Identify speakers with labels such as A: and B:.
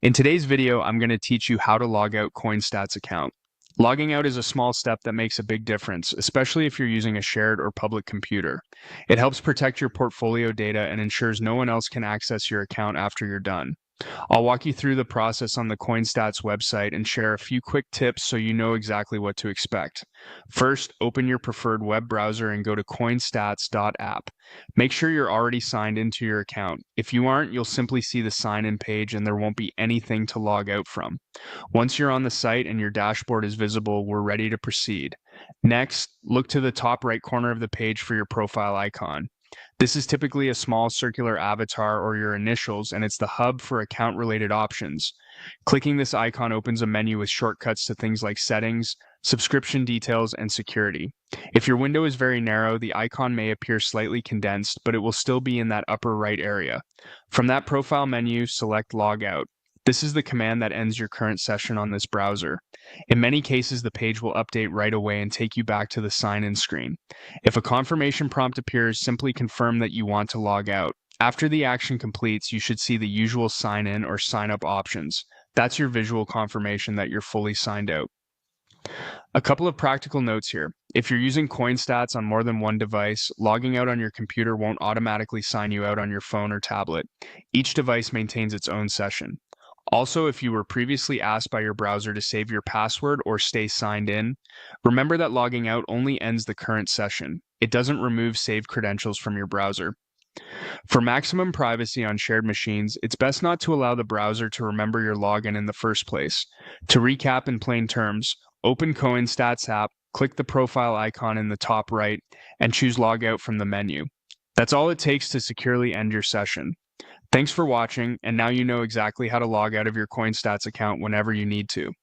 A: In today's video, I'm going to teach you how to log out CoinStats account. Logging out is a small step that makes a big difference, especially if you're using a shared or public computer. It helps protect your portfolio data and ensures no one else can access your account after you're done. I'll walk you through the process on the CoinStats website and share a few quick tips so you know exactly what to expect. First, open your preferred web browser and go to coinstats.app. Make sure you're already signed into your account. If you aren't, you'll simply see the sign-in page and there won't be anything to log out from. Once you're on the site and your dashboard is visible, we're ready to proceed. Next, look to the top right corner of the page for your profile icon. This is typically a small circular avatar or your initials, and it's the hub for account-related options. Clicking this icon opens a menu with shortcuts to things like settings, subscription details, and security. If your window is very narrow, the icon may appear slightly condensed, but it will still be in that upper right area. From that profile menu, select Logout. This is the command that ends your current session on this browser. In many cases, the page will update right away and take you back to the sign-in screen. If a confirmation prompt appears, simply confirm that you want to log out. After the action completes, you should see the usual sign in or sign up options. That's your visual confirmation that you're fully signed out. A couple of practical notes here. If you're using CoinStats on more than one device, logging out on your computer won't automatically sign you out on your phone or tablet. Each device maintains its own session. Also, if you were previously asked by your browser to save your password or stay signed in, remember that logging out only ends the current session. It doesn't remove saved credentials from your browser. For maximum privacy on shared machines, it's best not to allow the browser to remember your login in the first place. To recap in plain terms, open CoinStats app, click the profile icon in the top right, and choose Logout from the menu. That's all it takes to securely end your session. Thanks for watching, and now you know exactly how to log out of your CoinStats account whenever you need to.